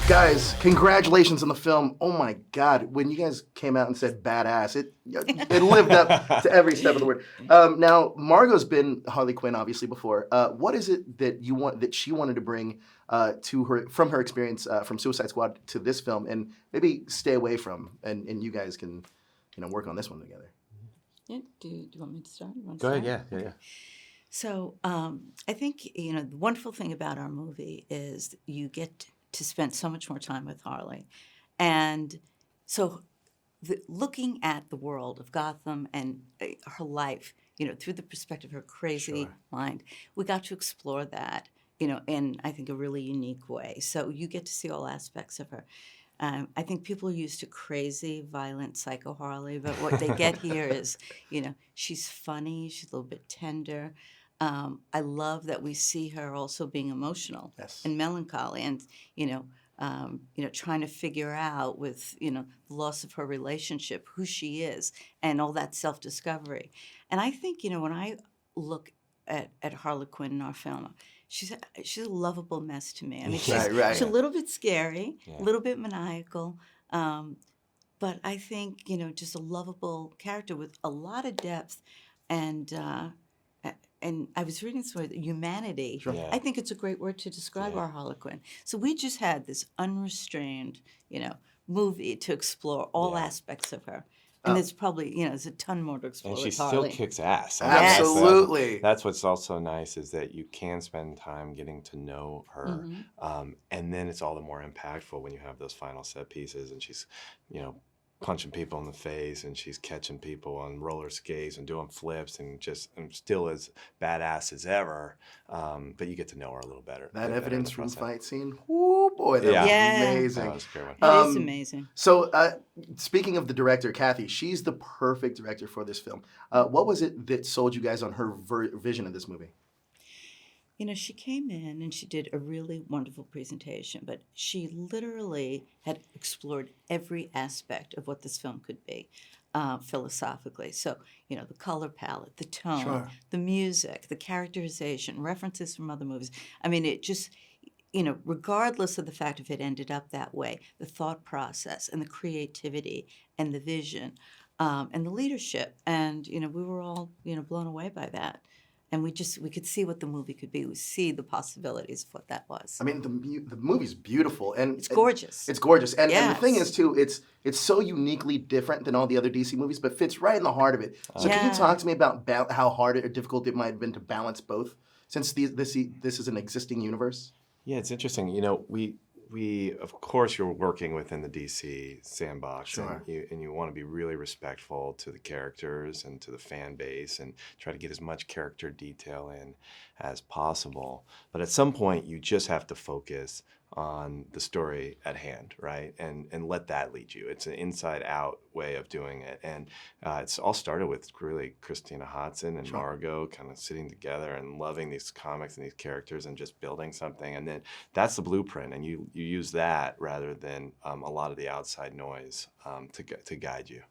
Guys, congratulations on the film. Oh my God, when you guys came out and said badass, it lived up to every step of the word. Now, Margot's been Harley Quinn obviously before. What is it that she wanted to bring to her from her experience from Suicide Squad to this film, and maybe stay away from, and you guys can, work on this one together. Yeah, do you want me to start? Go ahead, yeah. So I think, the wonderful thing about our movie is you get to spend so much more time with Harley. And so looking at the world of Gotham and her life, through the perspective of her crazy mind, we got to explore that, in, I think, a really unique way. So you get to see all aspects of her. I think people are used to crazy, violent, psycho Harley, but what they get here is, she's funny, she's a little bit tender. I love that we see her also being emotional and melancholy, and trying to figure out with the loss of her relationship who she is and all that self-discovery. And I think when I look at Harley Quinn in our film, she's a lovable mess to me. I mean, she's a little bit scary, a little bit maniacal, but I think just a lovable character with a lot of depth and I was reading this word, humanity. Sure. Yeah. I think it's a great word to describe our Harley Quinn. So we just had this unrestrained, movie to explore all aspects of her. And there's probably, there's a ton more to explore. And she with still Harley. kicks ass. Yes. Absolutely. That's what's also nice is that you can spend time getting to know her. And then it's all the more impactful when you have those final set pieces and she's, punching people in the face and she's catching people on roller skates and doing flips and still as badass as ever. But you get to know her a little better. That evidence room fight scene, whoo boy, that was amazing. That was a great one. It is amazing. So speaking of the director, Kathy, she's the perfect director for this film. What was it that sold you guys on her vision of this movie? She came in and she did a really wonderful presentation, but she literally had explored every aspect of what this film could be philosophically. So, the color palette, the tone, the music, the characterization, references from other movies. I mean, it just, regardless of the fact if it ended up that way, the thought process and the creativity and the vision and the leadership. And, we were all, blown away by that. And we could see what the movie could be. We see the possibilities of what that was. I mean, the movie's beautiful and it's gorgeous. It's gorgeous, and the thing is too, it's so uniquely different than all the other DC movies, but fits right in the heart of it. So can you talk to me about how hard or difficult it might have been to balance both, since this is an existing universe? Yeah, it's interesting. We of course you're working within the DC sandbox, and you want to be really respectful to the characters and to the fan base, and try to get as much character detail in as possible. But at some point, you just have to focus on the story at hand, right? And let that lead you. It's an inside-out way of doing it, and it's all started with really Christina Hodson and Margot kind of sitting together and loving these comics and these characters and just building something. And then that's the blueprint, and you use that rather than a lot of the outside noise to guide you.